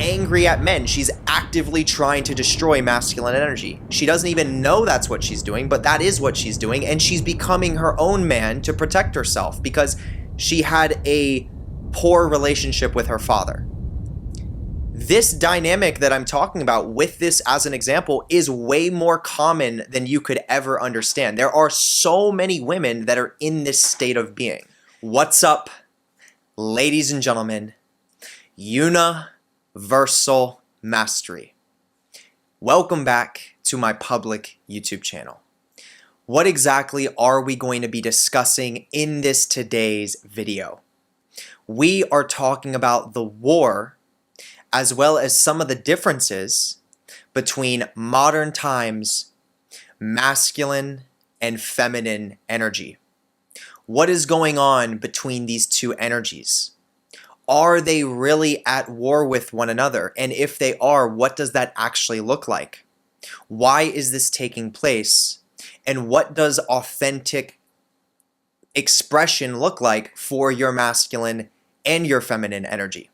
angry at men. She's actively trying to destroy masculine energy. She doesn't even know that's what she's doing, but that is what she's doing, and she's becoming her own man to protect herself because she had a poor relationship with her father. This dynamic that I'm talking about with this as an example is way more common than you could ever understand. There are so many women that are in this state of being. What's up, ladies and gentlemen? Universal Mastery. Welcome back to my public YouTube channel. What exactly are we going to be discussing in this today's video? We are talking about the war as well as some of the differences between modern times masculine and feminine energy. What is going on between these two energies? Are they really at war with one another? And if they are, what does that actually look like? Why is this taking place? And what does authentic expression look like for your masculine and your feminine energy?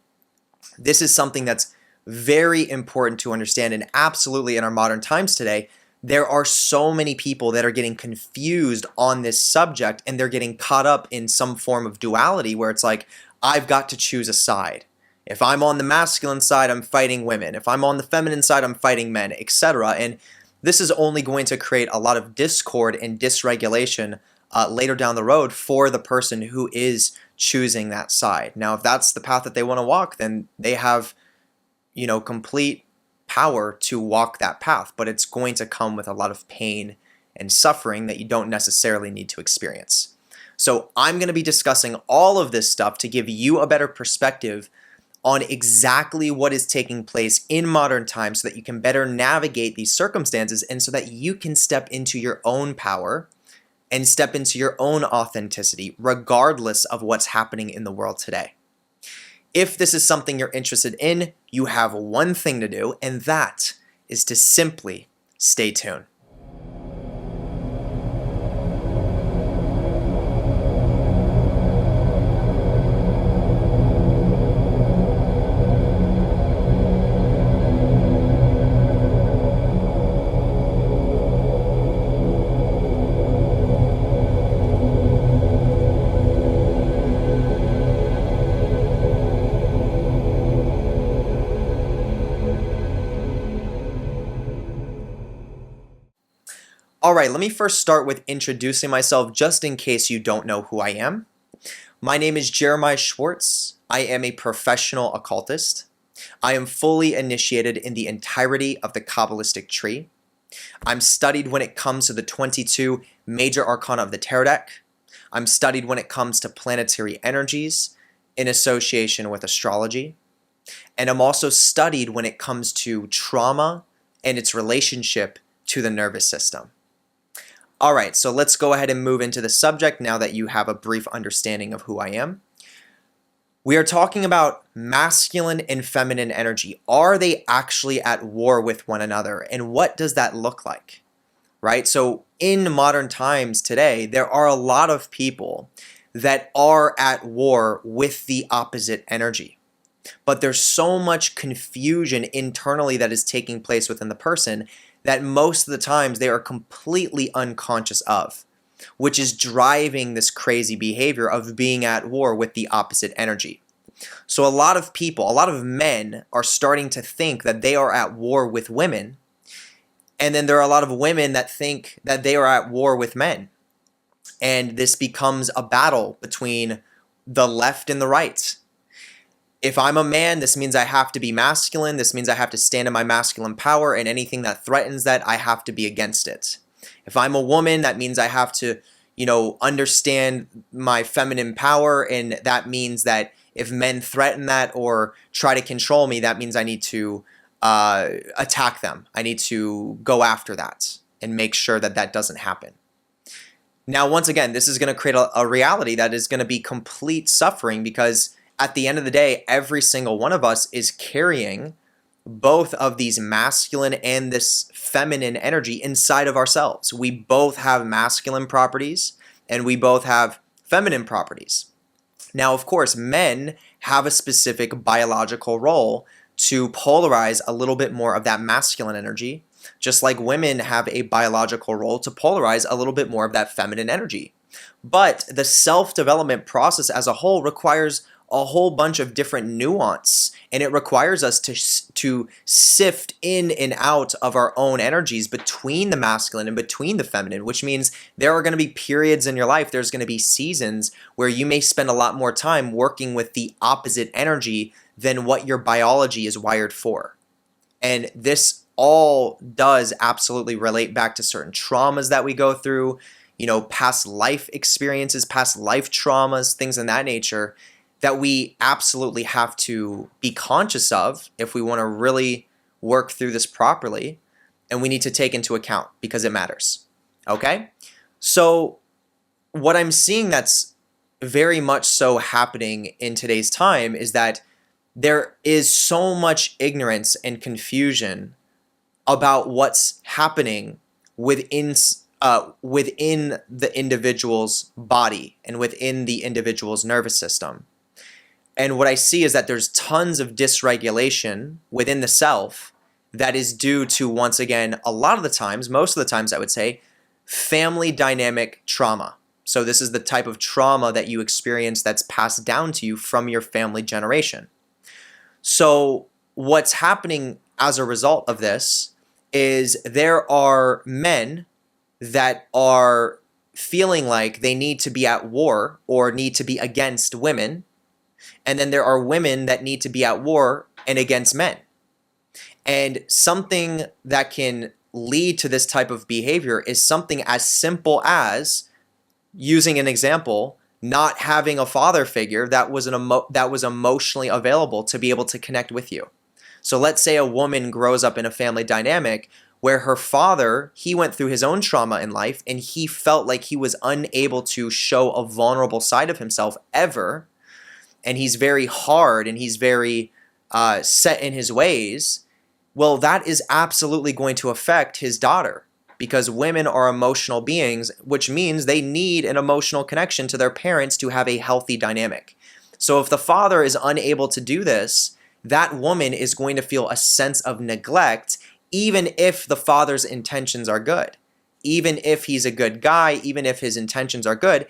This is something that's very important to understand, and absolutely in our modern times today, there are so many people that are getting confused on this subject, and they're getting caught up in some form of duality where it's like, I've got to choose a side. If I'm on the masculine side, I'm fighting women. If I'm on the feminine side, I'm fighting men, etc. And this is only going to create a lot of discord and dysregulation later down the road for the person who is choosing that side. Now, if that's the path that they want to walk, then they have, complete power to walk that path, but it's going to come with a lot of pain and suffering that you don't necessarily need to experience. So I'm going to be discussing all of this stuff to give you a better perspective on exactly what is taking place in modern times so that you can better navigate these circumstances and so that you can step into your own power and step into your own authenticity regardless of what's happening in the world today. If this is something you're interested in, you have one thing to do, and that is to simply stay tuned. Alright, let me first start with introducing myself just in case you don't know who I am. My name is JeremiahJSchwartz. I am a professional occultist. I am fully initiated in the entirety of the Kabbalistic tree. I'm studied when it comes to the 22 major arcana of the tarot deck. I'm studied when it comes to planetary energies in association with astrology. And I'm also studied when it comes to trauma and its relationship to the nervous system. Alright, so let's go ahead and move into the subject now that you have a brief understanding of who I am. We are talking about masculine and feminine energy. Are they actually at war with one another? And what does that look like? Right? So in modern times today, there are a lot of people that are at war with the opposite energy. But there's so much confusion internally that is taking place within the person that most of the times they are completely unconscious of, which is driving this crazy behavior of being at war with the opposite energy. So a lot of people, a lot of men are starting to think that they are at war with women, and then there are a lot of women that think that they are at war with men. And this becomes a battle between the left and the right. If I'm a man, this means I have to be masculine. This means I have to stand in my masculine power, and anything that threatens that, I have to be against it. If I'm a woman, that means I have to, understand my feminine power, and that means that if men threaten that or try to control me, that means I need to attack them. I need to go after that and make sure that that doesn't happen. Now, once again, this is going to create a reality that is going to be complete suffering because at the end of the day, every single one of us is carrying both of these masculine and this feminine energy inside of ourselves. We both have masculine properties and we both have feminine properties. Now, of course, men have a specific biological role to polarize a little bit more of that masculine energy, just like women have a biological role to polarize a little bit more of that feminine energy. But the self-development process as a whole requires a whole bunch of different nuance, and it requires us to sift in and out of our own energies between the masculine and between the feminine, which means there are going to be periods in your life, there's going to be seasons where you may spend a lot more time working with the opposite energy than what your biology is wired for. And this all does absolutely relate back to certain traumas that we go through, past life experiences, past life traumas, things in that nature, that we absolutely have to be conscious of if we want to really work through this properly, and we need to take into account because it matters. Okay? So what I'm seeing that's very much so happening in today's time is that there is so much ignorance and confusion about what's happening within the individual's body and within the individual's nervous system. And what I see is that there's tons of dysregulation within the self that is due to, once again, a lot of the times, most of the times I would say, family dynamic trauma. So this is the type of trauma that you experience that's passed down to you from your family generation. So what's happening as a result of this is there are men that are feeling like they need to be at war or need to be against women. And then there are women that need to be at war and against men. And something that can lead to this type of behavior is something as simple as, using an example, not having a father figure that was emotionally available to be able to connect with you. So let's say a woman grows up in a family dynamic where her father, he went through his own trauma in life and he felt like he was unable to show a vulnerable side of himself ever. And he's very hard and he's very set in his ways. Well, that is absolutely going to affect his daughter, because women are emotional beings, which means they need an emotional connection to their parents to have a healthy dynamic. So if the father is unable to do this, that woman is going to feel a sense of neglect, even if the father's intentions are good. Even if he's a good guy, even if his intentions are good,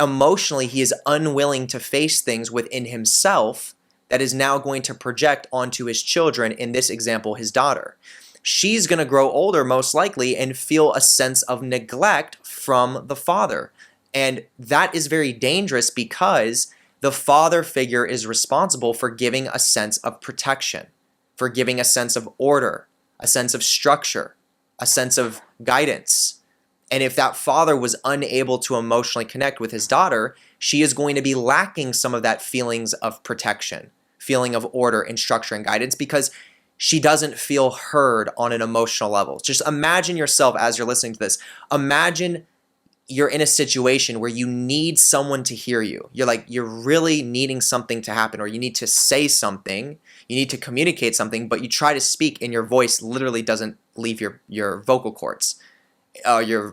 emotionally he is unwilling to face things within himself that is now going to project onto his children, in this example, his daughter. She's going to grow older most likely and feel a sense of neglect from the father. And that is very dangerous because the father figure is responsible for giving a sense of protection, for giving a sense of order, a sense of structure, a sense of guidance. And if that father was unable to emotionally connect with his daughter, she is going to be lacking some of that feelings of protection, feeling of order and structure and guidance, because she doesn't feel heard on an emotional level. Just imagine yourself as you're listening to this. Imagine you're in a situation where you need someone to hear you. You're really needing something to happen, or you need to say something, you need to communicate something, but you try to speak and your voice literally doesn't leave your vocal cords. Vocal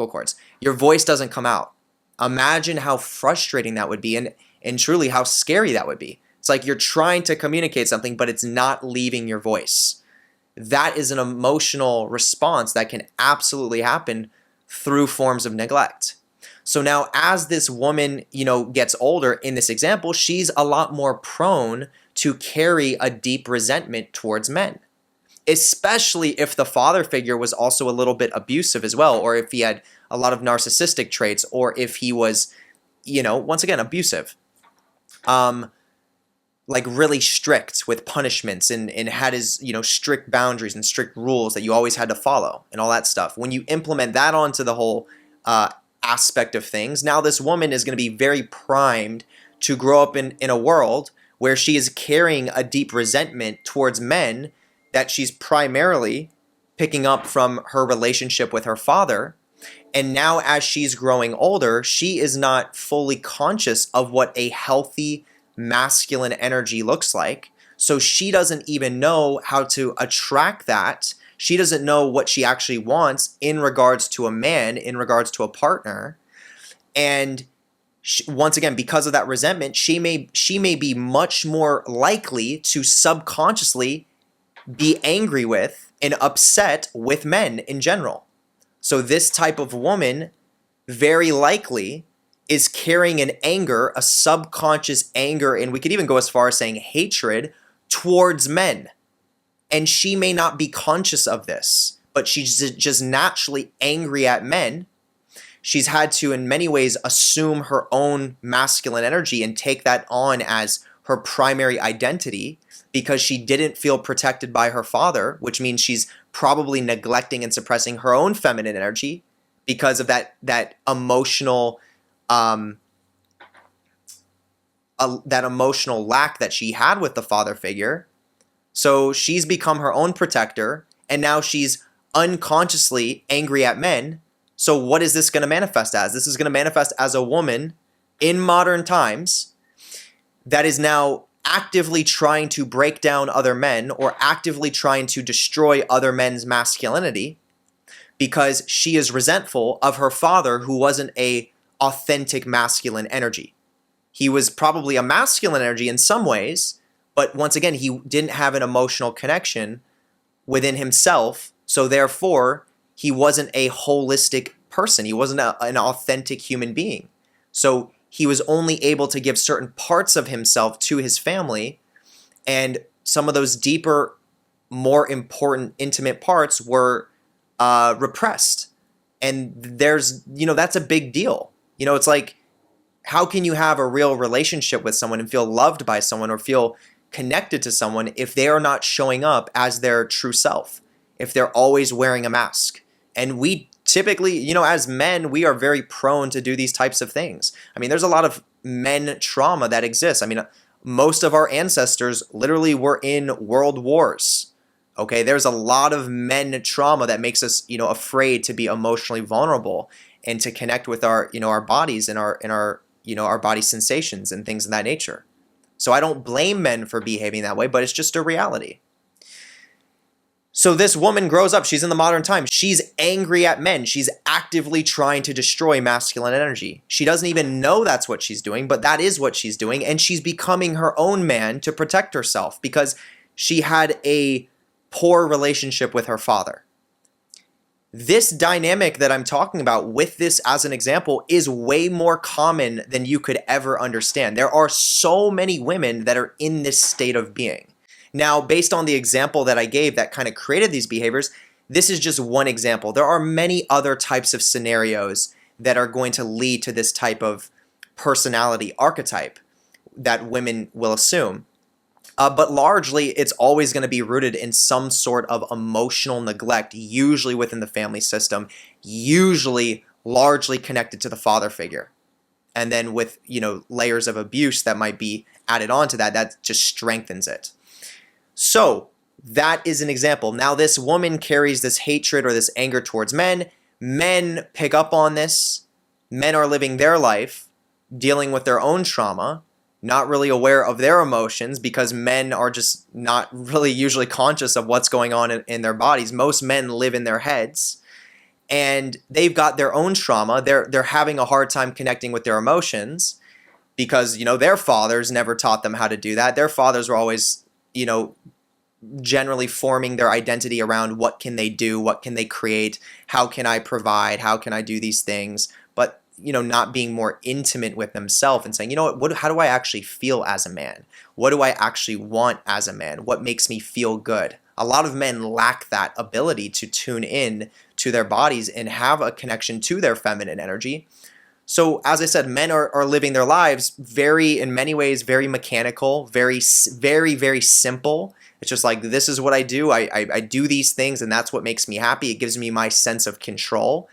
cords. Your voice doesn't come out. Imagine how frustrating that would be, and truly how scary that would be. It's like you're trying to communicate something, but it's not leaving your voice. That is an emotional response that can absolutely happen through forms of neglect. So now as this woman, gets older in this example, she's a lot more prone to carry a deep resentment towards men. Especially if the father figure was also a little bit abusive as well, or if he had a lot of narcissistic traits, or if he was, once again, abusive. Like really strict with punishments and had his, strict boundaries and strict rules that you always had to follow and all that stuff. When you implement that onto the whole aspect of things, now this woman is going to be very primed to grow up in a world where she is carrying a deep resentment towards men that she's primarily picking up from her relationship with her father. And now as she's growing older, she is not fully conscious of what a healthy masculine energy looks like. So she doesn't even know how to attract that. She doesn't know what she actually wants in regards to a man, in regards to a partner. And once again, because of that resentment, she may be much more likely to subconsciously be angry with and upset with men in general. So this type of woman very likely is carrying an anger, a subconscious anger, and we could even go as far as saying hatred towards men. And she may not be conscious of this, but she's just naturally angry at men. She's had to, in many ways, assume her own masculine energy and take that on as her primary identity because she didn't feel protected by her father, which means she's probably neglecting and suppressing her own feminine energy because of that emotional that emotional lack that she had with the father figure. So she's become her own protector, and now she's unconsciously angry at men. So what is this going to manifest as? This is going to manifest as a woman in modern times that is now actively trying to break down other men or actively trying to destroy other men's masculinity because she is resentful of her father, who wasn't a authentic masculine energy. He was probably a masculine energy in some ways, but once again, he didn't have an emotional connection within himself, so therefore, he wasn't a holistic person. He wasn't an authentic human being. So he was only able to give certain parts of himself to his family, and some of those deeper, more important, intimate parts were repressed. And that's a big deal. It's like, how can you have a real relationship with someone and feel loved by someone or feel connected to someone if they are not showing up as their true self, if they're always wearing a mask? And we typically, as men, we are very prone to do these types of things. I mean, there's a lot of men trauma that exists. I mean, most of our ancestors literally were in world wars. Okay, there's a lot of men trauma that makes us, afraid to be emotionally vulnerable and to connect with our bodies and our body sensations and things of that nature. So I don't blame men for behaving that way, but it's just a reality. So this woman grows up, she's in the modern time, she's angry at men, she's actively trying to destroy masculine energy. She doesn't even know that's what she's doing, but that is what she's doing, and she's becoming her own man to protect herself because she had a poor relationship with her father. This dynamic that I'm talking about with this as an example is way more common than you could ever understand. There are so many women that are in this state of being. Now, based on the example that I gave that kind of created these behaviors, this is just one example. There are many other types of scenarios that are going to lead to this type of personality archetype that women will assume. But largely, it's always going to be rooted in some sort of emotional neglect, usually within the family system, usually largely connected to the father figure. And then with, layers of abuse that might be added on to that just strengthens it. So that is an example. Now, this woman carries this hatred or this anger towards men. Men pick up on this. Men are living their life, dealing with their own trauma, not really aware of their emotions because men are just not really usually conscious of what's going on in their bodies. Most men live in their heads and they've got their own trauma. They're having a hard time connecting with their emotions because, their fathers never taught them how to do that. Their fathers were always, generally forming their identity around what can they do, what can they create, how can I provide, how can I do these things, but not being more intimate with themselves and saying, how do I actually feel as a man? What do I actually want as a man? What makes me feel good? A lot of men lack that ability to tune in to their bodies and have a connection to their feminine energy. So as I said, men are living their lives in many ways, very mechanical, very, very, very simple. It's just like, this is what I do. I do these things and that's what makes me happy. It gives me my sense of control,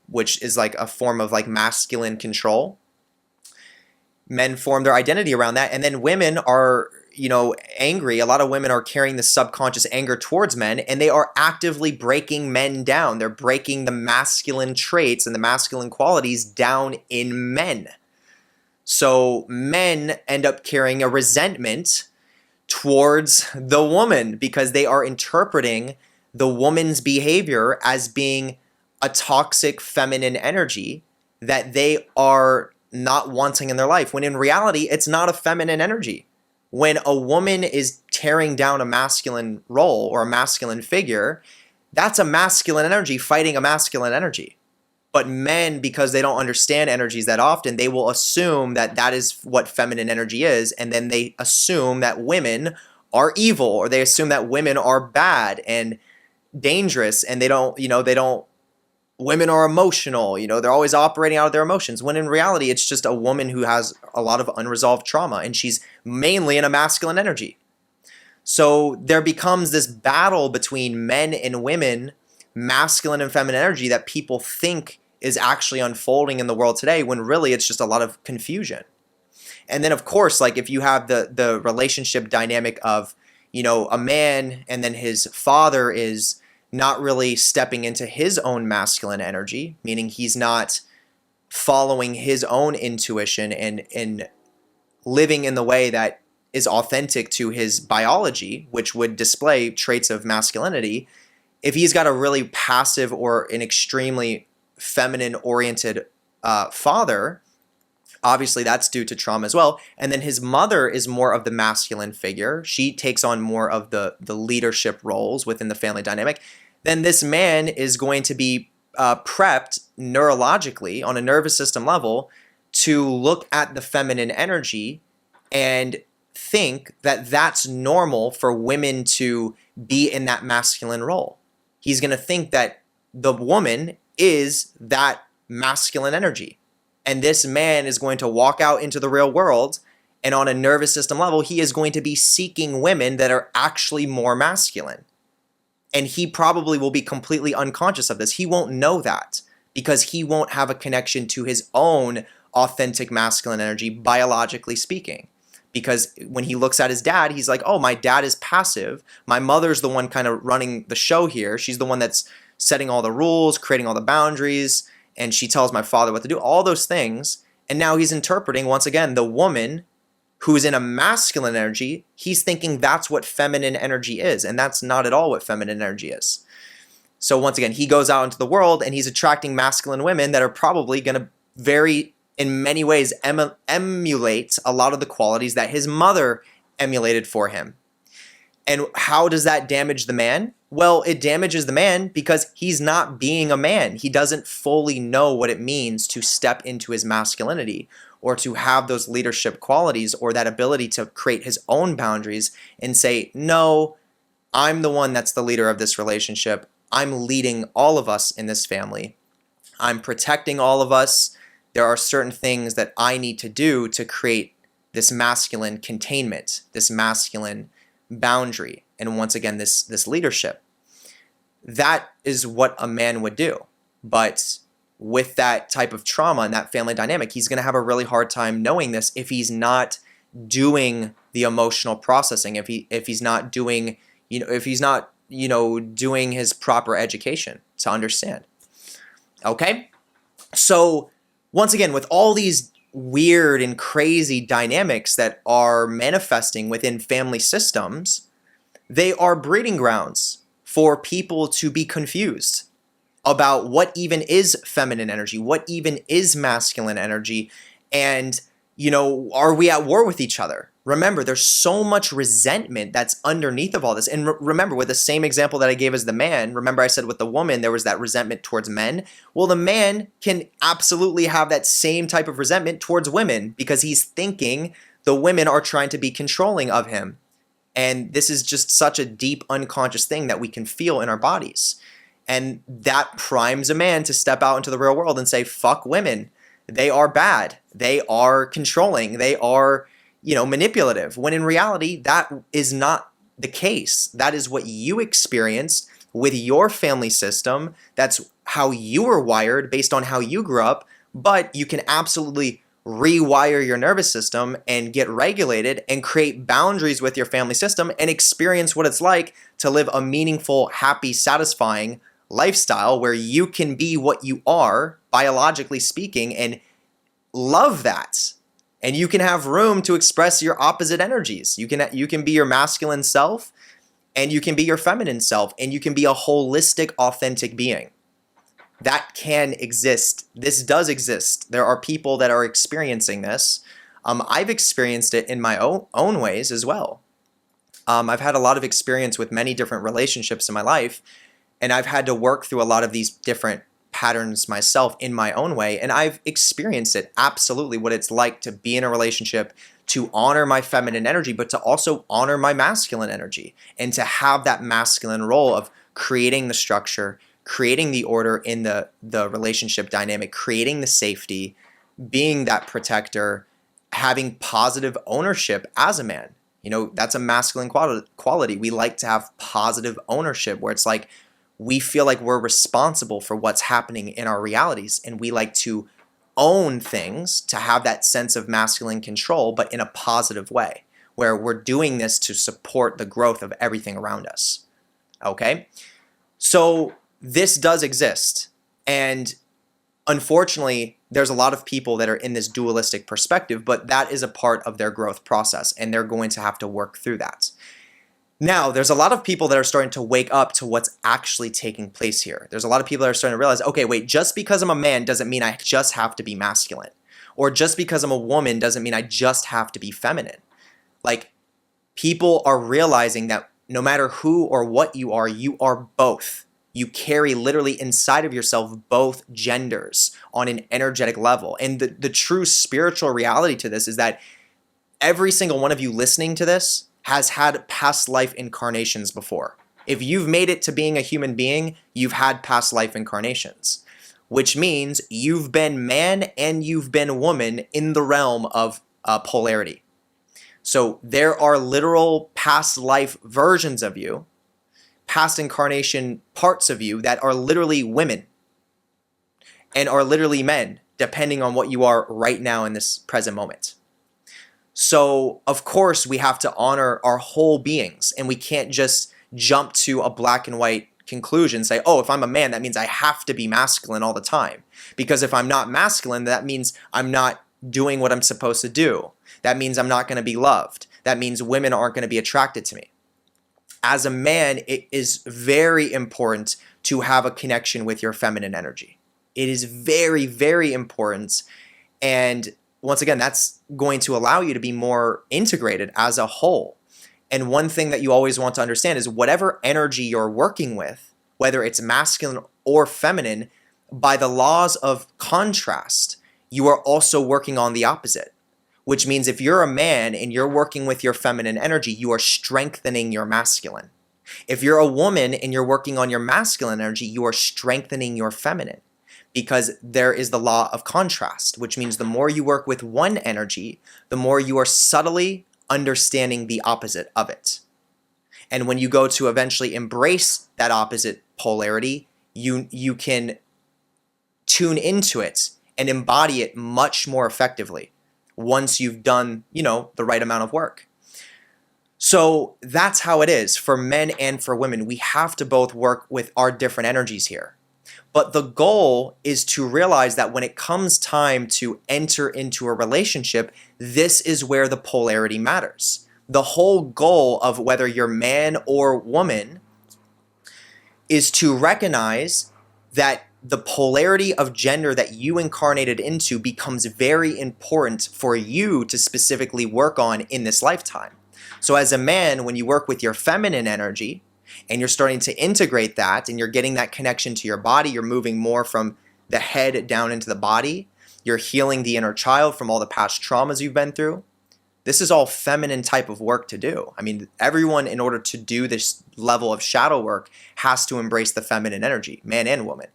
which is like a form of like masculine control. Men form their identity around that. And then women are, angry. A lot of women are carrying this subconscious anger towards men, and they are actively breaking men down. They're breaking the masculine traits and the masculine qualities down in men. So men end up carrying a resentment towards the woman because they are interpreting the woman's behavior as being a toxic feminine energy that they are not wanting in their life, when in reality, it's not a feminine energy. When a woman is tearing down a masculine role or a masculine figure, that's a masculine energy fighting a masculine energy. But men, because they don't understand energies that often, they will assume that that is what feminine energy is, and then they assume that women are evil, or they assume that women are bad and dangerous, and women are emotional, they're always operating out of their emotions, when in reality, it's just a woman who has a lot of unresolved trauma, and she's mainly in a masculine energy. So there becomes this battle between men and women, masculine and feminine energy, that people think is actually unfolding in the world today, when really it's just a lot of confusion. And then, of course, like if you have the relationship dynamic of, a man and then his father is not really stepping into his own masculine energy, meaning he's not following his own intuition and living in the way that is authentic to his biology, which would display traits of masculinity. If he's got a really passive or an extremely feminine-oriented father, obviously that's due to trauma as well. And then his mother is more of the masculine figure. She takes on more of the leadership roles within the family dynamic. Then this man is going to be prepped neurologically on a nervous system level to look at the feminine energy and think that that's normal for women to be in that masculine role. He's going to think that the woman is that masculine energy. And this man is going to walk out into the real world, and on a nervous system level, he is going to be seeking women that are actually more masculine. And he probably will be completely unconscious of this. He won't know that because he won't have a connection to his own authentic masculine energy, biologically speaking. Because when he looks at his dad, he's like, oh, my dad is passive. My mother's the one kind of running the show here. She's the one that's setting all the rules, creating all the boundaries, and she tells my father what to do, all those things. And now he's interpreting, once again, the woman who's in a masculine energy. He's thinking that's what feminine energy is, and that's not at all what feminine energy is. So once again, he goes out into the world, and he's attracting masculine women that are probably going to very, in many ways, emulate a lot of the qualities that his mother emulated for him. And how does that damage the man? Well, it damages the man because he's not being a man. He doesn't fully know what it means to step into his masculinity or to have those leadership qualities or that ability to create his own boundaries and say, no, I'm the one that's the leader of this relationship. I'm leading all of us in this family. I'm protecting all of us. There are certain things that I need to do to create this masculine containment, this masculine boundary, and once again, this leadership. That is what a man would do. But with that type of trauma and that family dynamic, he's going to have a really hard time knowing this if he's not doing the emotional processing, if he's not doing, doing his proper education to understand. Okay? So once again, with all these weird and crazy dynamics that are manifesting within family systems, they are breeding grounds for people to be confused about what even is feminine energy, what even is masculine energy, and, are we at war with each other? Remember, there's so much resentment that's underneath of all this. And remember, with the same example that I gave as the man, remember I said with the woman, there was that resentment towards men. Well, the man can absolutely have that same type of resentment towards women because he's thinking the women are trying to be controlling of him. And this is just such a deep unconscious thing that we can feel in our bodies. And that primes a man to step out into the real world and say, fuck women. They are bad. They are controlling. They are manipulative, when in reality, that is not the case. That is what you experienced with your family system. That's how you were wired based on how you grew up, but you can absolutely rewire your nervous system and get regulated and create boundaries with your family system and experience what it's like to live a meaningful, happy, satisfying lifestyle where you can be what you are, biologically speaking, and love that. And you can have room to express your opposite energies. You can be your masculine self, and you can be your feminine self, and you can be a holistic, authentic being. That can exist. This does exist. There are people that are experiencing this. I've experienced it in my own ways as well. I've had a lot of experience with many different relationships in my life, and I've had to work through a lot of these different patterns myself in my own way, and I've experienced it absolutely, what it's like to be in a relationship, to honor my feminine energy, but to also honor my masculine energy, and to have that masculine role of creating the structure, creating the order in the relationship dynamic, creating the safety, being that protector, having positive ownership as a man. You know, that's a masculine quality. We like to have positive ownership, where it's like we feel like we're responsible for what's happening in our realities, and we like to own things, to have that sense of masculine control, but in a positive way, where we're doing this to support the growth of everything around us. Okay? So this does exist, and unfortunately, there's a lot of people that are in this dualistic perspective, but that is a part of their growth process, and they're going to have to work through that. Now, there's a lot of people that are starting to wake up to what's actually taking place here. There's a lot of people that are starting to realize, okay, wait, just because I'm a man doesn't mean I just have to be masculine. Or just because I'm a woman doesn't mean I just have to be feminine. Like, people are realizing that no matter who or what you are both. You carry literally inside of yourself both genders on an energetic level. And the true spiritual reality to this is that every single one of you listening to this has had past life incarnations before. If you've made it to being a human being, you've had past life incarnations, which means you've been man and you've been woman in the realm of polarity. So there are literal past life versions of you, past incarnation parts of you that are literally women and are literally men, depending on what you are right now in this present moment. So, of course, we have to honor our whole beings, and we can't just jump to a black and white conclusion, say, oh, if I'm a man, that means I have to be masculine all the time. Because if I'm not masculine, that means I'm not doing what I'm supposed to do. That means I'm not going to be loved. That means women aren't going to be attracted to me. As a man, it is very important to have a connection with your feminine energy. It is very, very important. And once again, that's going to allow you to be more integrated as a whole. And one thing that you always want to understand is whatever energy you're working with, whether it's masculine or feminine, by the laws of contrast, you are also working on the opposite. Which means if you're a man and you're working with your feminine energy, you are strengthening your masculine. If you're a woman and you're working on your masculine energy, you are strengthening your feminine. Because there is the law of contrast, which means the more you work with one energy, the more you are subtly understanding the opposite of it. And when you go to eventually embrace that opposite polarity, you can tune into it and embody it much more effectively once you've done, the right amount of work. So that's how it is for men and for women. We have to both work with our different energies here. But the goal is to realize that when it comes time to enter into a relationship, this is where the polarity matters. The whole goal of whether you're man or woman is to recognize that the polarity of gender that you incarnated into becomes very important for you to specifically work on in this lifetime. So as a man, when you work with your feminine energy, and you're starting to integrate that, and you're getting that connection to your body, you're moving more from the head down into the body, you're healing the inner child from all the past traumas you've been through. This is all feminine type of work to do. I mean, everyone, in order to do this level of shadow work, has to embrace the feminine energy, man and woman.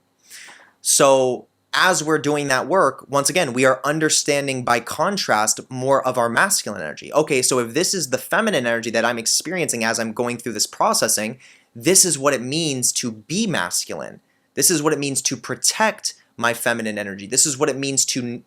So as we're doing that work, once again, we are understanding by contrast more of our masculine energy. Okay, so if this is the feminine energy that I'm experiencing as I'm going through this processing, this is what it means to be masculine. This is what it means to protect my feminine energy. This is what it means to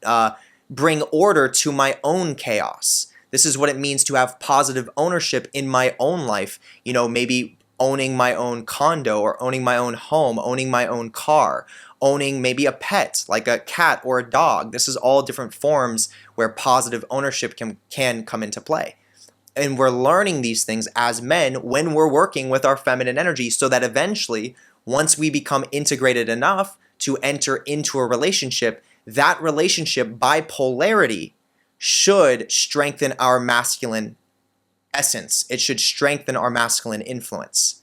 bring order to my own chaos. This is what it means to have positive ownership in my own life. Maybe owning my own condo, or owning my own home, owning my own car, owning maybe a pet like a cat or a dog. This is all different forms where positive ownership can come into play. And we're learning these things as men when we're working with our feminine energy, so that eventually, once we become integrated enough to enter into a relationship, that relationship by polarity should strengthen our masculine essence. It should strengthen our masculine influence.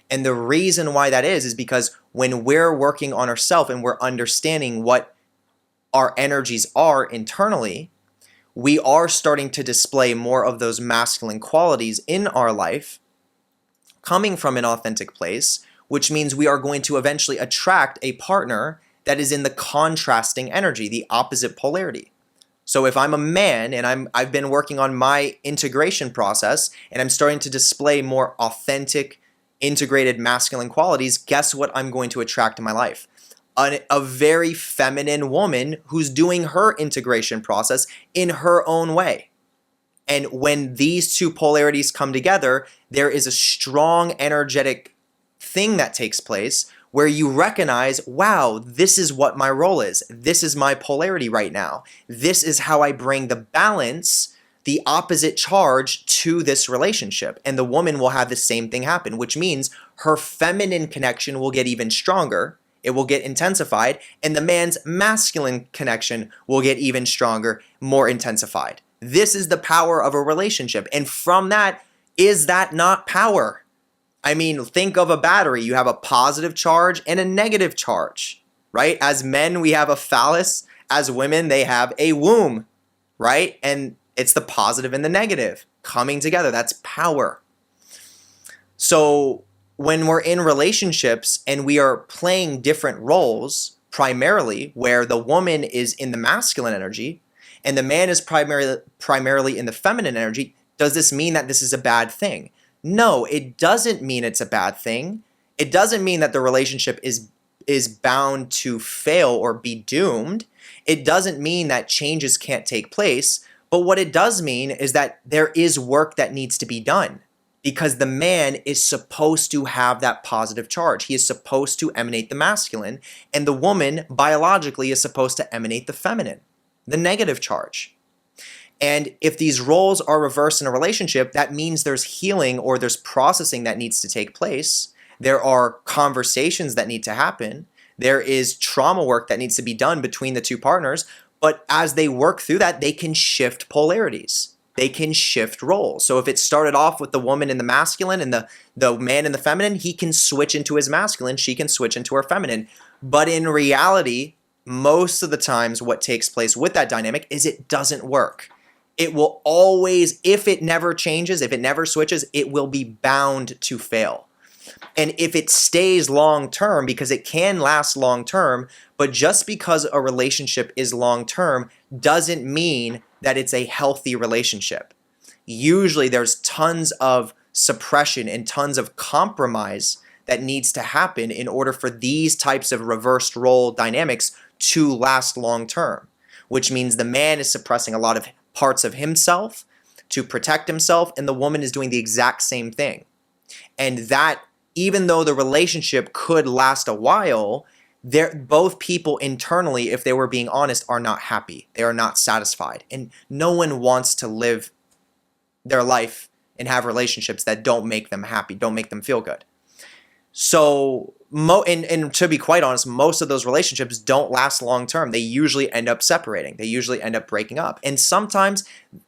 And the reason why that is because when we're working on ourselves and we're understanding what our energies are internally, we are starting to display more of those masculine qualities in our life coming from an authentic place, which means we are going to eventually attract a partner that is in the contrasting energy, the opposite polarity. So if I'm a man and I've been working on my integration process and I'm starting to display more authentic, integrated masculine qualities, guess what I'm going to attract in my life? A very feminine woman who's doing her integration process in her own way. And when these two polarities come together, there is a strong energetic thing that takes place where you recognize, wow, this is what my role is. This is my polarity right now. This is how I bring the balance, the opposite charge to this relationship. And the woman will have the same thing happen, which means her feminine connection will get even stronger. It will get intensified. And the man's masculine connection will get even stronger, more intensified. This is the power of a relationship. And from that, is that not power? I mean, think of a battery. You have a positive charge and a negative charge, right? As men, we have a phallus. As women, they have a womb, right? And it's the positive and the negative coming together. That's power. So when we're in relationships and we are playing different roles, primarily where the woman is in the masculine energy and the man is primarily in the feminine energy, does this mean that this is a bad thing? No, it doesn't mean it's a bad thing. It doesn't mean that the relationship is bound to fail or be doomed. It doesn't mean that changes can't take place. But what it does mean is that there is work that needs to be done because the man is supposed to have that positive charge. He is supposed to emanate the masculine, and the woman biologically is supposed to emanate the feminine, the negative charge. And if these roles are reversed in a relationship, that means there's healing or there's processing that needs to take place. There are conversations that need to happen. There is trauma work that needs to be done between the two partners. But as they work through that, they can shift polarities. They can shift roles. So if it started off with the woman in the masculine and the man in the feminine, he can switch into his masculine. She can switch into her feminine. But in reality, most of the times what takes place with that dynamic is it doesn't work. It will always, if it never changes, if it never switches, it will be bound to fail. And if it stays long term, because it can last long term, but just because a relationship is long term doesn't mean that it's a healthy relationship. Usually there's tons of suppression and tons of compromise that needs to happen in order for these types of reversed role dynamics to last long term, which means the man is suppressing a lot of parts of himself to protect himself, and the woman is doing the exact same thing. And that, even though the relationship could last a while, both people internally, if they were being honest, are not happy. They are not satisfied. And no one wants to live their life and have relationships that don't make them happy, don't make them feel good. So, and to be quite honest, most of those relationships don't last long term. They usually end up separating. They usually end up breaking up. And sometimes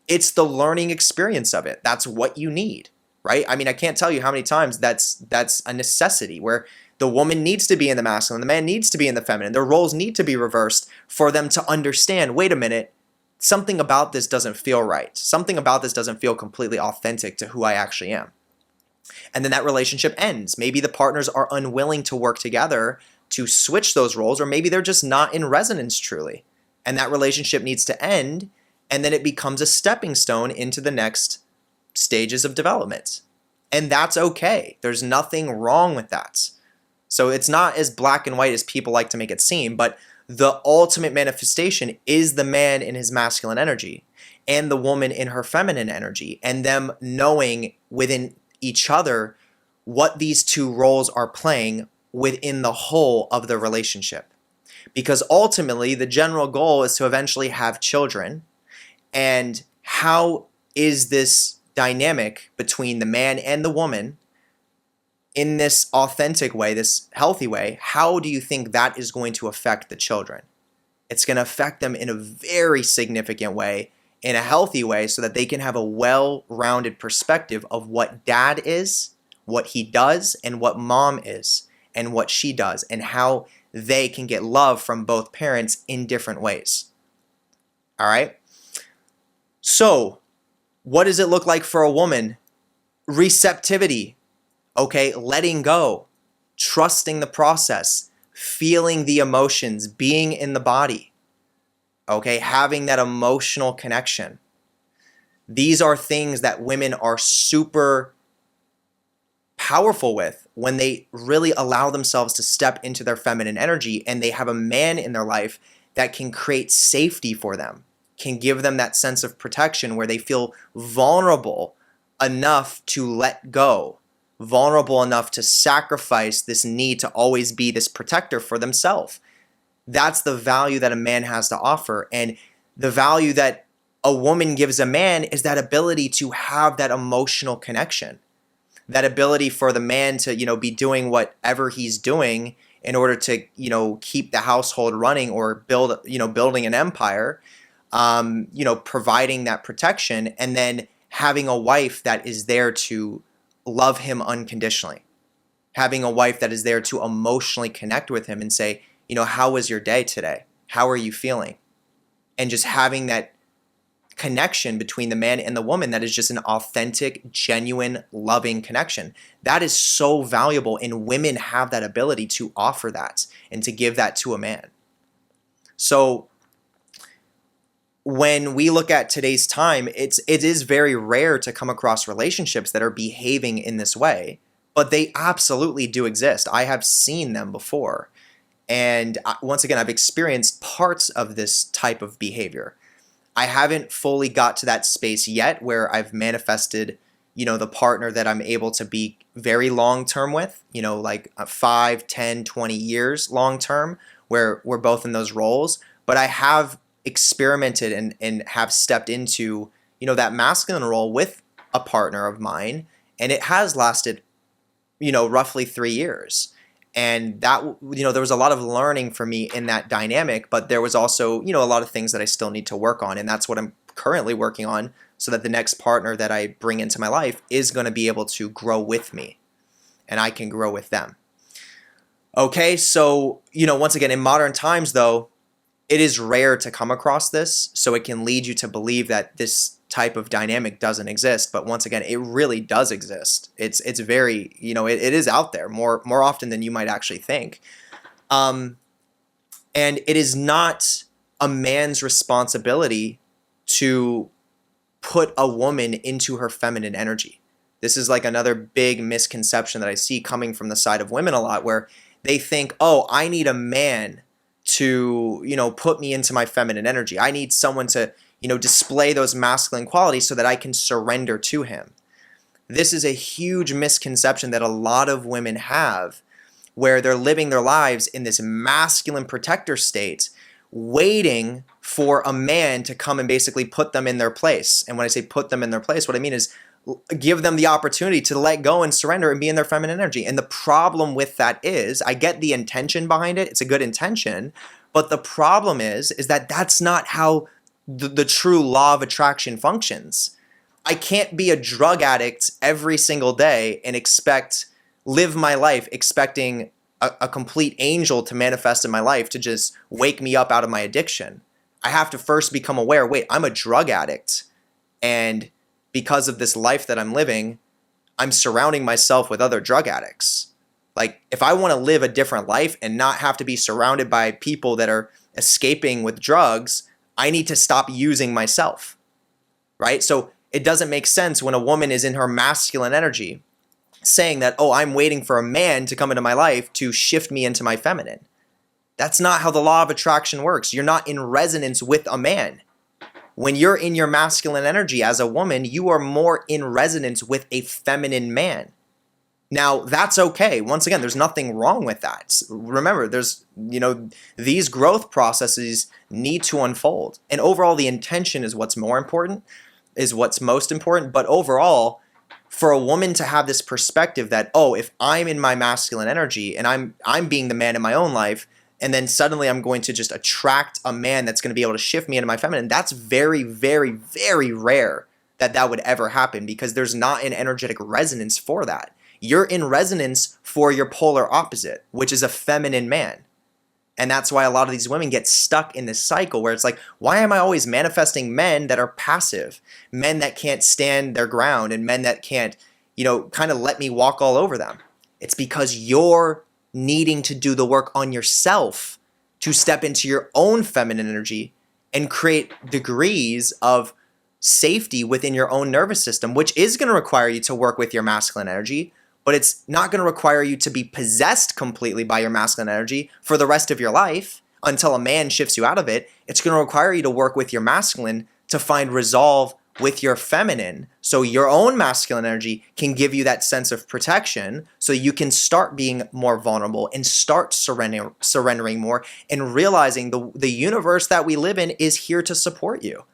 it's the learning experience of it. That's what you need, right? I mean, I can't tell you how many times that's a necessity where the woman needs to be in the masculine, the man needs to be in the feminine. Their roles need to be reversed for them to understand, wait a minute, something about this doesn't feel right. Something about this doesn't feel completely authentic to who I actually am. And then that relationship ends. Maybe the partners are unwilling to work together to switch those roles, or maybe they're just not in resonance truly. And that relationship needs to end, and then it becomes a stepping stone into the next stages of development. And that's okay. There's nothing wrong with that. So it's not as black and white as people like to make it seem, but the ultimate manifestation is the man in his masculine energy and the woman in her feminine energy, and them knowing within each other what these two roles are playing within the whole of the relationship. Because ultimately, the general goal is to eventually have children. And how is this dynamic between the man and the woman in this authentic way, this healthy way, how do you think that is going to affect the children? It's going to affect them in a very significant way, in a healthy way, so that they can have a well-rounded perspective of what dad is, what he does, and what mom is, and what she does, and how they can get love from both parents in different ways. All right? So, what does it look like for a woman? Receptivity, okay? Letting go, trusting the process, feeling the emotions, being in the body, okay? Having that emotional connection. These are things that women are super powerful with when they really allow themselves to step into their feminine energy, and they have a man in their life that can create safety for them, can give them that sense of protection where they feel vulnerable enough to let go, vulnerable enough to sacrifice this need to always be this protector for themselves. That's the value that a man has to offer. And the value that a woman gives a man is that ability to have that emotional connection, that ability for the man to, be doing whatever he's doing in order to, keep the household running or building an empire, providing that protection, and then having a wife that is there to love him unconditionally, having a wife that is there to emotionally connect with him and say, how was your day today? How are you feeling? And just having that connection between the man and the woman that is just an authentic, genuine, loving connection. That is so valuable, and women have that ability to offer that and to give that to a man. So when we look at today's time, it is very rare to come across relationships that are behaving in this way, but they absolutely do exist. I have seen them before. And once again, I've experienced parts of this type of behavior. I haven't fully got to that space yet where I've manifested, the partner that I'm able to be very long-term with, like 5, 10, 20 years long-term, where we're both in those roles. But I have experimented and have stepped into, that masculine role with a partner of mine. And it has lasted, roughly 3 years. And that, there was a lot of learning for me in that dynamic, but there was also, a lot of things that I still need to work on. And that's what I'm currently working on, so that the next partner that I bring into my life is going to be able to grow with me and I can grow with them. Okay, so, once again, in modern times, though, it is rare to come across this, so it can lead you to believe that this type of dynamic doesn't exist. But once again, it really does exist. It's very, it is out there more often than you might actually think. And it is not a man's responsibility to put a woman into her feminine energy. This is like another big misconception that I see coming from the side of women a lot, where they think, oh, I need a man to, put me into my feminine energy. I need someone to, display those masculine qualities so that I can surrender to him. This is a huge misconception that a lot of women have, where they're living their lives in this masculine protector state, waiting for a man to come and basically put them in their place. And when I say put them in their place, what I mean is give them the opportunity to let go and surrender and be in their feminine energy. And the problem with that is, I get the intention behind it. It's a good intention. But the problem is that that's not how the true law of attraction functions. I can't be a drug addict every single day and live my life expecting a complete angel to manifest in my life to just wake me up out of my addiction. I have to first become aware, wait, I'm a drug addict. And because of this life that I'm living, I'm surrounding myself with other drug addicts. Like, if I want to live a different life and not have to be surrounded by people that are escaping with drugs, I need to stop using myself, right? So it doesn't make sense when a woman is in her masculine energy saying that, oh, I'm waiting for a man to come into my life to shift me into my feminine. That's not how the law of attraction works. You're not in resonance with a man. When you're in your masculine energy as a woman, you are more in resonance with a feminine man. Now, that's okay. Once again, there's nothing wrong with that. Remember, these growth processes need to unfold. And overall, the intention is what's most important. But overall, for a woman to have this perspective that, oh, if I'm in my masculine energy and I'm being the man in my own life, and then suddenly I'm going to just attract a man that's going to be able to shift me into my feminine, that's very, very, very rare that would ever happen, because there's not an energetic resonance for that. You're in resonance for your polar opposite, which is a feminine man. And that's why a lot of these women get stuck in this cycle where it's like, why am I always manifesting men that are passive, men that can't stand their ground, and men that can't, kind of let me walk all over them? It's because you're needing to do the work on yourself to step into your own feminine energy and create degrees of safety within your own nervous system, which is going to require you to work with your masculine energy. But it's not going to require you to be possessed completely by your masculine energy for the rest of your life until a man shifts you out of it. It's going to require you to work with your masculine to find resolve with your feminine, so your own masculine energy can give you that sense of protection, so you can start being more vulnerable and start surrendering more, and realizing the universe that we live in is here to support you.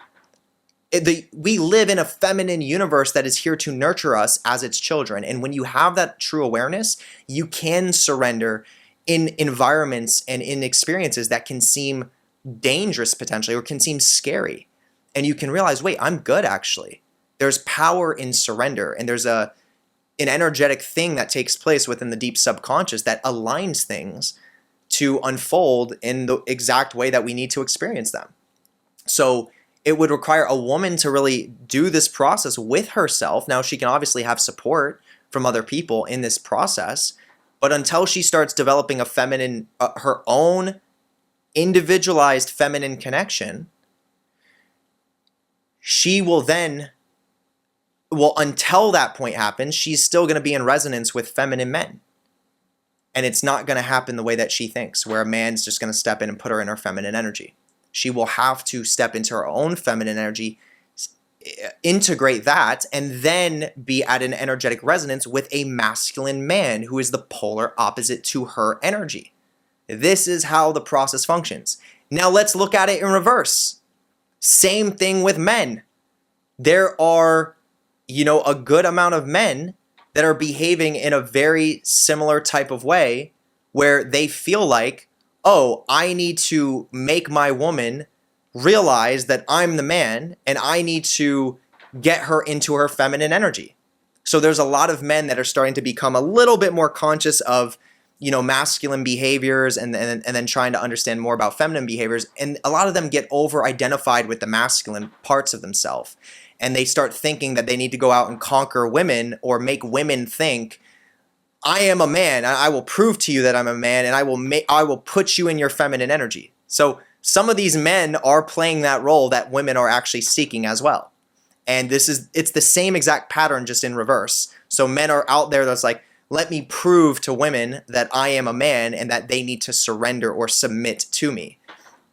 We live in a feminine universe that is here to nurture us as its children. And when you have that true awareness, you can surrender in environments and in experiences that can seem dangerous potentially, or can seem scary. And you can realize, wait, I'm good actually. There's power in surrender, and there's an energetic thing that takes place within the deep subconscious that aligns things to unfold in the exact way that we need to experience them. So it would require a woman to really do this process with herself. Now, she can obviously have support from other people in this process, but until she starts developing a feminine, her own individualized feminine connection, she will then, until that point happens, she's still going to be in resonance with feminine men. And it's not going to happen the way that she thinks, where a man's just going to step in and put her in her feminine energy. She will have to step into her own feminine energy, integrate that, and then be at an energetic resonance with a masculine man who is the polar opposite to her energy. This is how the process functions. Now let's look at it in reverse. Same thing with men. There are, a good amount of men that are behaving in a very similar type of way, where they feel like, oh, I need to make my woman realize that I'm the man, and I need to get her into her feminine energy. So there's a lot of men that are starting to become a little bit more conscious of, masculine behaviors, and then trying to understand more about feminine behaviors. And a lot of them get over-identified with the masculine parts of themselves. And they start thinking that they need to go out and conquer women, or make women think, I am a man, I will prove to you that I'm a man, and I will put you in your feminine energy. So some of these men are playing that role that women are actually seeking as well. And it's the same exact pattern, just in reverse. So men are out there that's like, let me prove to women that I am a man and that they need to surrender or submit to me.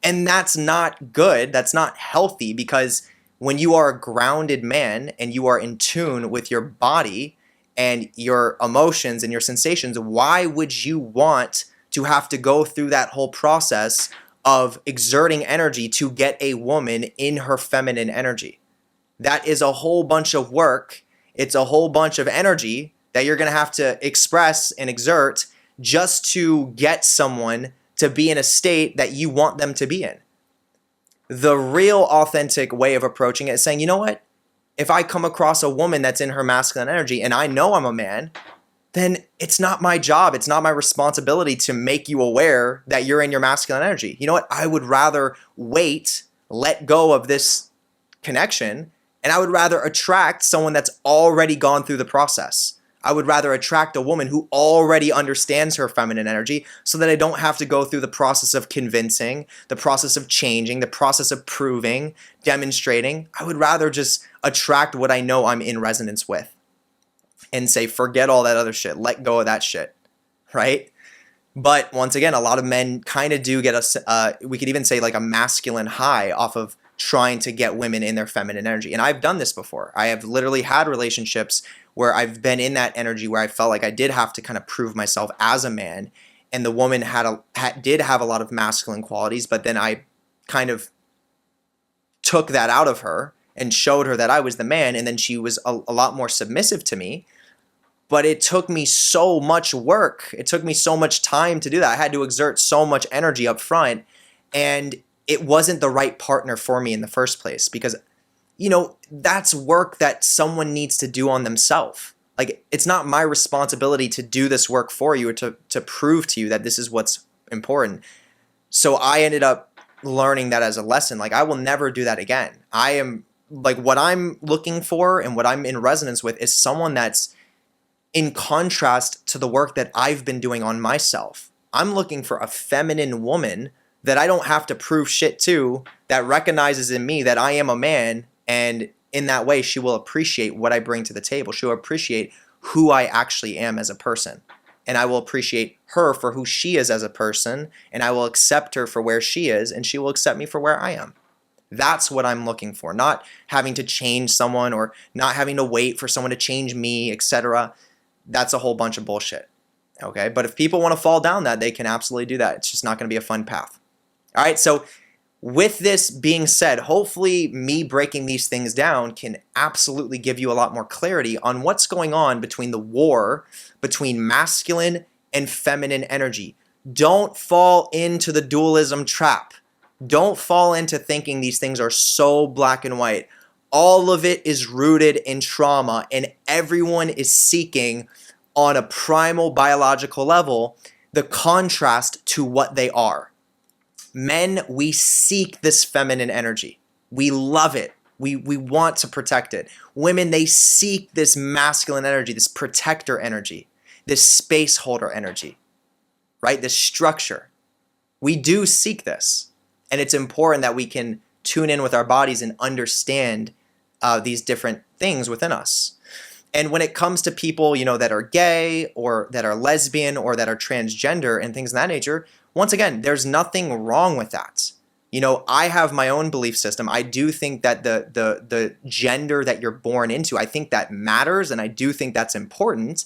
And that's not good. That's not healthy, because when you are a grounded man and you are in tune with your body and your emotions and your sensations, why would you want to have to go through that whole process of exerting energy to get a woman in her feminine energy? That is a whole bunch of work. It's a whole bunch of energy that you're going to have to express and exert just to get someone to be in a state that you want them to be in. The real authentic way of approaching it is saying, you know what? If I come across a woman that's in her masculine energy and I know I'm a man, then it's not my job, it's not my responsibility to make you aware that you're in your masculine energy. You know what? I would rather wait, let go of this connection, and I would rather attract someone that's already gone through the process. I would rather attract a woman who already understands her feminine energy, so that I don't have to go through the process of convincing, the process of changing, the process of proving, demonstrating. I would rather just attract what I know I'm in resonance with and say, forget all that other shit. Let go of that shit, right? But once again, a lot of men kind of do get we could even say like a masculine high off of trying to get women in their feminine energy. And I've done this before. I have literally had relationships where I've been in that energy where I felt like I did have to kind of prove myself as a man, and the woman did have a lot of masculine qualities, but then I kind of took that out of her and showed her that I was the man, and then she was a lot more submissive to me. But it took me so much work. It took me so much time to do that. I had to exert so much energy up front, and it wasn't the right partner for me in the first place, because, you know, that's work that someone needs to do on themselves. Like, it's not my responsibility to do this work for you or to prove to you that this is what's important. So I ended up learning that as a lesson. Like, I will never do that again. I am, like, what I'm looking for and what I'm in resonance with is someone that's in contrast to the work that I've been doing on myself. I'm looking for a feminine woman that I don't have to prove shit to, that recognizes in me that I am a man, and in that way she will appreciate what I bring to the table. She'll appreciate who I actually am as a person. And I will appreciate her for who she is as a person, and I will accept her for where she is, and she will accept me for where I am. That's what I'm looking for, not having to change someone or not having to wait for someone to change me, etc. That's a whole bunch of bullshit. Okay, but if people want to fall down that, they can absolutely do that. It's just not going to be a fun path. All right, so with this being said, hopefully me breaking these things down can absolutely give you a lot more clarity on what's going on between the war between masculine and feminine energy. Don't fall into the dualism trap. Don't fall into thinking these things are so black and white. All of it is rooted in trauma, and everyone is seeking on a primal biological level the contrast to what they are. Men, we seek this feminine energy. We love it. We want to protect it. Women, they seek this masculine energy, this protector energy, this space holder energy, right? This structure. We do seek this. And it's important that we can tune in with our bodies and understand these different things within us. And when it comes to people, you know, that are gay or that are lesbian or that are transgender and things of that nature, once again, there's nothing wrong with that. You know, I have my own belief system. I do think that the gender that you're born into, I think that matters, and I do think that's important.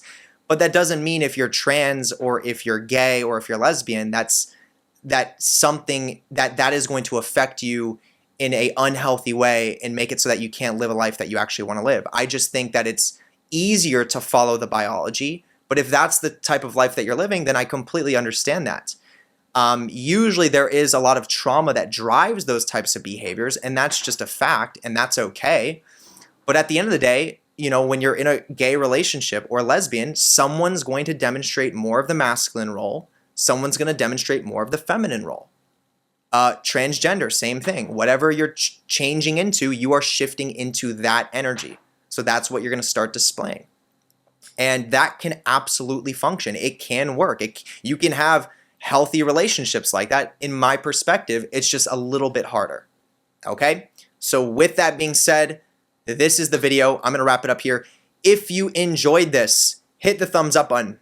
But that doesn't mean if you're trans or if you're gay or if you're lesbian, that's something that is going to affect you in a unhealthy way and make it so that you can't live a life that you actually want to live. I just think that it's easier to follow the biology. But if that's the type of life that you're living, then I completely understand that. Usually there is a lot of trauma that drives those types of behaviors, and that's just a fact, and that's okay. But at the end of the day, you know, when you're in a gay relationship or lesbian, someone's going to demonstrate more of the masculine role, someone's going to demonstrate more of the feminine role. Transgender, same thing. Whatever you're changing into, you are shifting into that energy. So that's what you're going to start displaying. And that can absolutely function. It can work. You can have healthy relationships like that. In my perspective, it's just a little bit harder. Okay? So with that being said, this is the video. I'm going to wrap it up here. If you enjoyed this, hit the thumbs up button.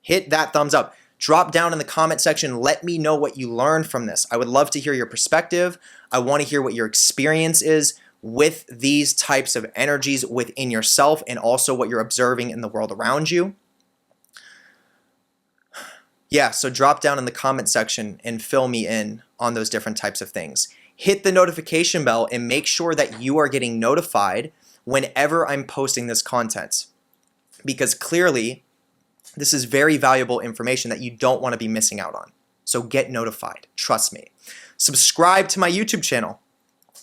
Hit that thumbs up. Drop down in the comment section. Let me know what you learned from this. I would love to hear your perspective. I want to hear what your experience is with these types of energies within yourself, and also what you're observing in the world around you. Yeah, so drop down in the comment section and fill me in on those different types of things. Hit the notification bell and make sure that you are getting notified whenever I'm posting this content, because clearly this is very valuable information that you don't want to be missing out on. So get notified, trust me. Subscribe to my YouTube channel.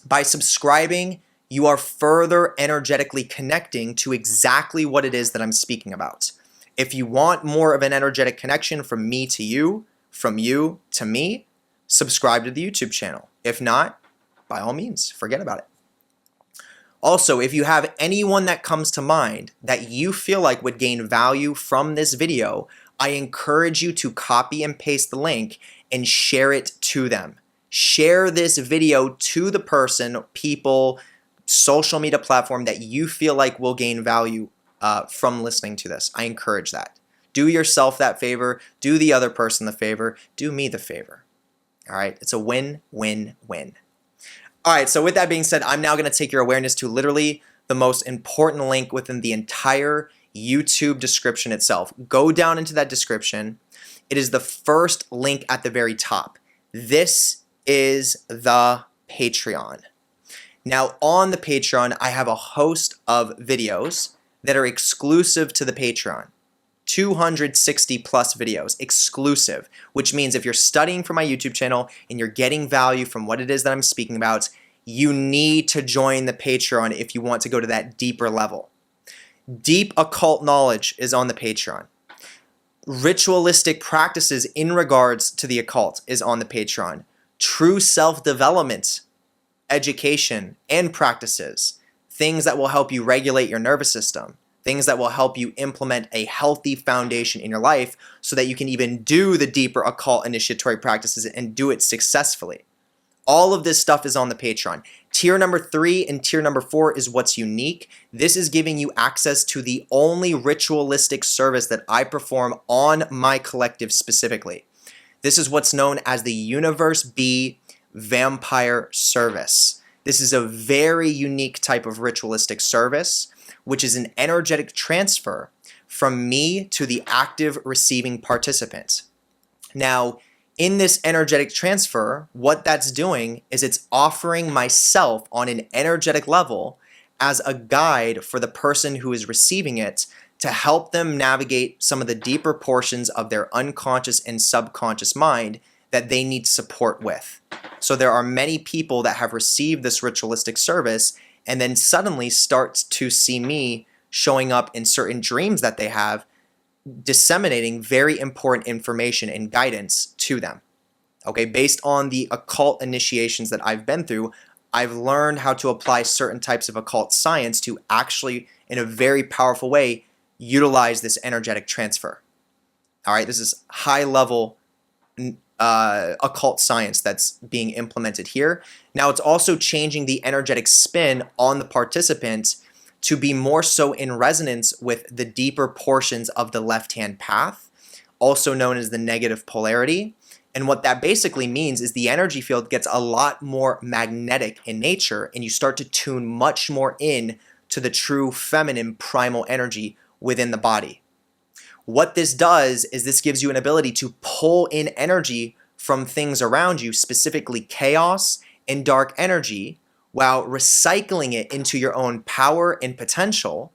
By subscribing, you are further energetically connecting to exactly what it is that I'm speaking about. If you want more of an energetic connection from me to you, from you to me, subscribe to the YouTube channel. If not, by all means, forget about it. Also, if you have anyone that comes to mind that you feel like would gain value from this video, I encourage you to copy and paste the link and share it to them. Share this video to the person, people, social media platform that you feel like will gain value from listening to this. I encourage that. Do yourself that favor. Do the other person the favor. Do me the favor. All right? It's a win-win-win. All right, so with that being said, I'm now going to take your awareness to literally the most important link within the entire YouTube description itself. Go down into that description. It is the first link at the very top. This is the Patreon. Now on the Patreon, I have a host of videos that are exclusive to the Patreon. 260 plus videos, exclusive, which means if you're studying for my YouTube channel and you're getting value from what it is that I'm speaking about, you need to join the Patreon if you want to go to that deeper level. Deep occult knowledge is on the Patreon. Ritualistic practices in regards to the occult is on the Patreon. True self-development, education, and practices, things that will help you regulate your nervous system, things that will help you implement a healthy foundation in your life so that you can even do the deeper occult initiatory practices and do it successfully. All of this stuff is on the Patreon. Tier number 3 and tier number 4 is what's unique. This is giving you access to the only ritualistic service that I perform on my collective specifically. This is what's known as the Universe B Vampire Service. This is a very unique type of ritualistic service, which is an energetic transfer from me to the active receiving participant. Now, in this energetic transfer, what that's doing is it's offering myself on an energetic level as a guide for the person who is receiving it to help them navigate some of the deeper portions of their unconscious and subconscious mind that they need support with. So there are many people that have received this ritualistic service and then suddenly start to see me showing up in certain dreams that they have, disseminating very important information and guidance to them. Okay, based on the occult initiations that I've been through, I've learned how to apply certain types of occult science to actually, in a very powerful way, utilize this energetic transfer. All right, this is high level occult science that's being implemented here. Now it's also changing the energetic spin on the participant to be more so in resonance with the deeper portions of the left-hand path, also known as the negative polarity. And what that basically means is the energy field gets a lot more magnetic in nature, and you start to tune much more in to the true feminine primal energy within the body. What this does is this gives you an ability to pull in energy from things around you, specifically chaos and dark energy, while recycling it into your own power and potential,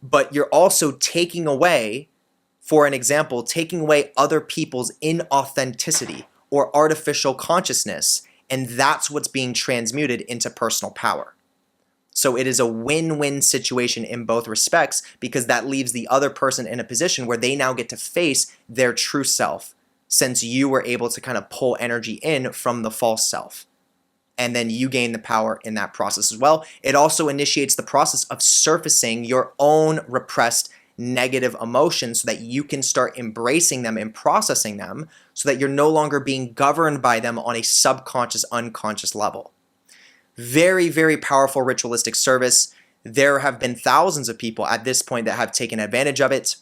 but you're also taking away, for an example, taking away other people's inauthenticity or artificial consciousness, and that's what's being transmuted into personal power. So it is a win-win situation in both respects, because that leaves the other person in a position where they now get to face their true self, since you were able to kind of pull energy in from the false self. And then you gain the power in that process as well. It also initiates the process of surfacing your own repressed negative emotions so that you can start embracing them and processing them so that you're no longer being governed by them on a subconscious, unconscious level. Very, very powerful ritualistic service. There have been thousands of people at this point that have taken advantage of it.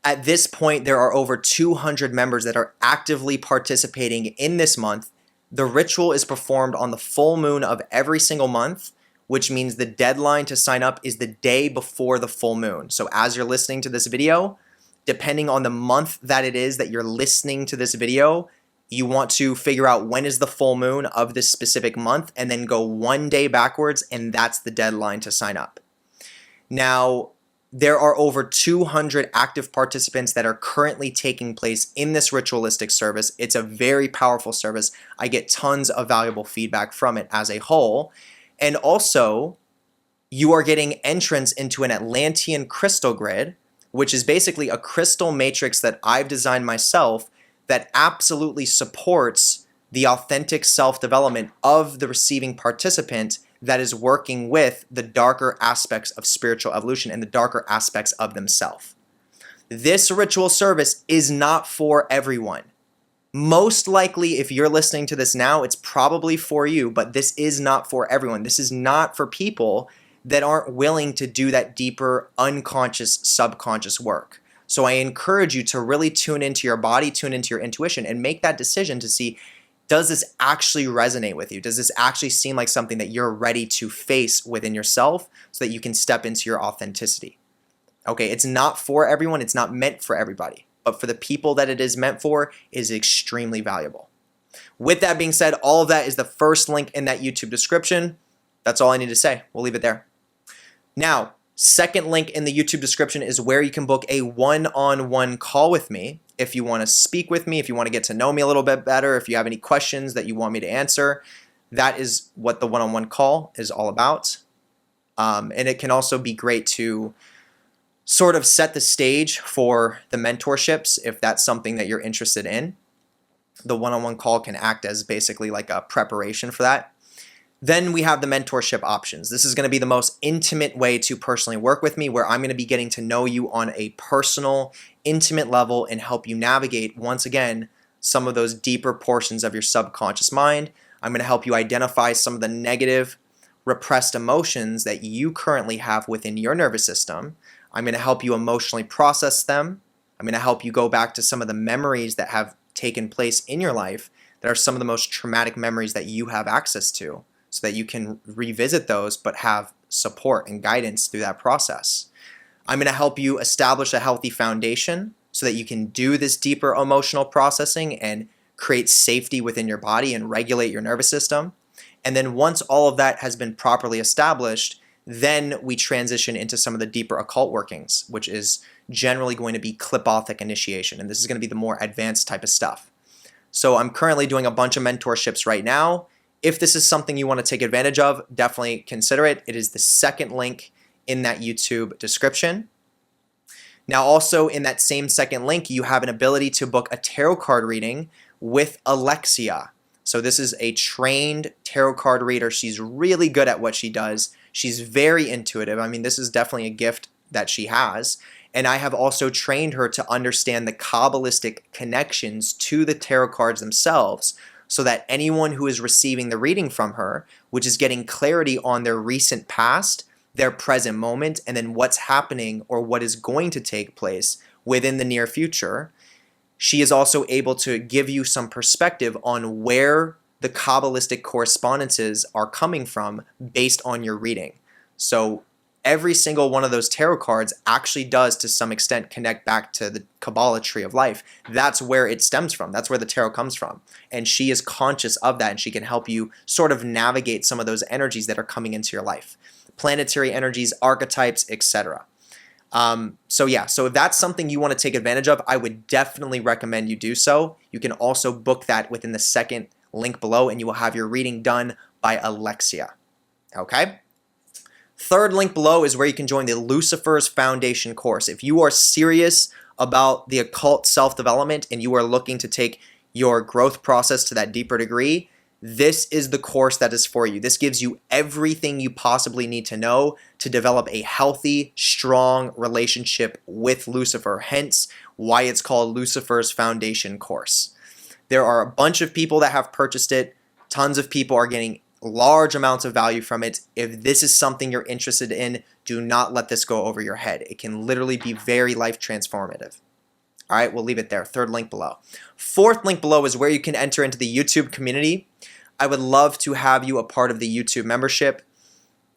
At this point, there are over 200 members that are actively participating in this month. The ritual is performed on the full moon of every single month, which means the deadline to sign up is the day before the full moon. So as you're listening to this video, depending on the month that it is that you're listening to this video, you want to figure out when is the full moon of this specific month and then go one day backwards, and that's the deadline to sign up. Now, there are over 200 active participants that are currently taking place in this ritualistic service. It's a very powerful service. I get tons of valuable feedback from it as a whole. And also, you are getting entrance into an Atlantean crystal grid, which is basically a crystal matrix that I've designed myself that absolutely supports the authentic self-development of the receiving participant that is working with the darker aspects of spiritual evolution and the darker aspects of themselves. This ritual service is not for everyone. Most likely, if you're listening to this now, it's probably for you, but this is not for everyone. This is not for people that aren't willing to do that deeper unconscious, subconscious work. So I encourage you to really tune into your body, tune into your intuition, and make that decision to see, does this actually resonate with you? Does this actually seem like something that you're ready to face within yourself so that you can step into your authenticity? Okay, it's not for everyone. It's not meant for everybody. But for the people that it is meant for, it is extremely valuable. With that being said, all of that is the first link in that YouTube description. That's all I need to say. We'll leave it there. Now, second link in the YouTube description is where you can book a one-on-one call with me. If you want to speak with me, if you want to get to know me a little bit better, if you have any questions that you want me to answer, that is what the one-on-one call is all about. And it can also be great to sort of set the stage for the mentorships if that's something that you're interested in. The one-on-one call can act as basically like a preparation for that. Then we have the mentorship options. This is going to be the most intimate way to personally work with me, where I'm going to be getting to know you on a personal, intimate level and help you navigate, once again, some of those deeper portions of your subconscious mind. I'm going to help you identify some of the negative, repressed emotions that you currently have within your nervous system. I'm going to help you emotionally process them. I'm going to help you go back to some of the memories that have taken place in your life that are some of the most traumatic memories that you have access to, so that you can revisit those but have support and guidance through that process. I'm going to help you establish a healthy foundation so that you can do this deeper emotional processing and create safety within your body and regulate your nervous system. And then once all of that has been properly established, then we transition into some of the deeper occult workings, which is generally going to be Qlippothic initiation. And this is going to be the more advanced type of stuff. So I'm currently doing a bunch of mentorships right now. If this is something you want to take advantage of, definitely consider it. It is the second link in that YouTube description. Now, also in that same second link, you have an ability to book a tarot card reading with Alexia. So this is a trained tarot card reader. She's really good at what she does. She's very intuitive. I mean, this is definitely a gift that she has. And I have also trained her to understand the Kabbalistic connections to the tarot cards themselves, so that anyone who is receiving the reading from her, which is getting clarity on their recent past, their present moment, and then what's happening or what is going to take place within the near future, she is also able to give you some perspective on where the Kabbalistic correspondences are coming from based on your reading. So every single one of those tarot cards actually does, to some extent, connect back to the Kabbalah tree of life. That's where it stems from. That's where the tarot comes from. And she is conscious of that, and she can help you sort of navigate some of those energies that are coming into your life. Planetary energies, archetypes, etc. So if that's something you want to take advantage of, I would definitely recommend you do so. You can also book that within the second link below, and you will have your reading done by Alexia. Okay? Third link below is where you can join the LUCIFERS Foundation course. If you are serious about the occult self-development and you are looking to take your growth process to that deeper degree, this is the course that is for you. This gives you everything you possibly need to know to develop a healthy, strong relationship with Lucifer, hence why it's called LUCIFERS Foundation course. There are a bunch of people that have purchased it. Tons of people are getting large amounts of value from it. If this is something you're interested in, do not let this go over your head. It can literally be very life transformative. All right, we'll leave it there. Third link below. Fourth link below is where you can enter into the YouTube community. I would love to have you a part of the YouTube membership.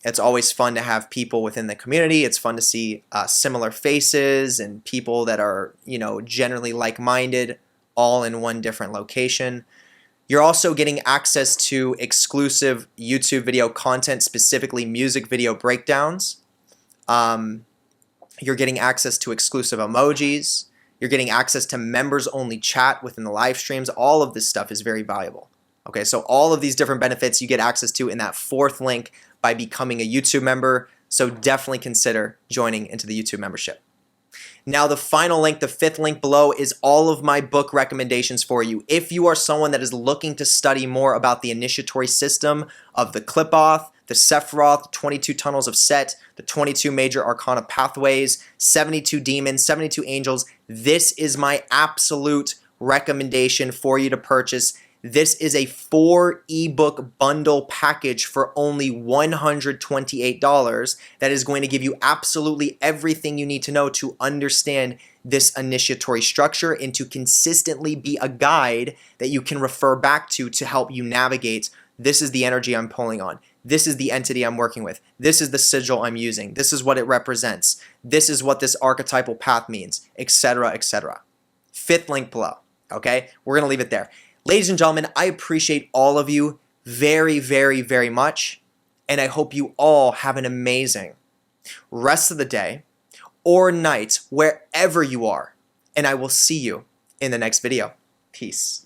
It's always fun to have people within the community. It's fun to see similar faces and people that are, generally like-minded, all in one different location. You're also getting access to exclusive YouTube video content, specifically music video breakdowns. You're getting access to exclusive emojis. You're getting access to members-only chat within the live streams. All of this stuff is very valuable. Okay, so all of these different benefits you get access to in that fourth link by becoming a YouTube member. So definitely consider joining into the YouTube membership. Now the final link, the fifth link below, is all of my book recommendations for you. If you are someone that is looking to study more about the initiatory system of the Qlippoth, the Sephiroth, 22 tunnels of Set, the 22 major arcana pathways, 72 demons, 72 angels, this is my absolute recommendation for you to purchase. This is a 4 ebook bundle package for only $128 that is going to give you absolutely everything you need to know to understand this initiatory structure and to consistently be a guide that you can refer back to help you navigate. This is the energy I'm pulling on. This is the entity I'm working with. This is the sigil I'm using. This is what it represents. This is what this archetypal path means, etc., etc. Fifth link below. Okay, we're going to leave it there. Ladies and gentlemen, I appreciate all of you very, very, very much, and I hope you all have an amazing rest of the day or night wherever you are, and I will see you in the next video. Peace.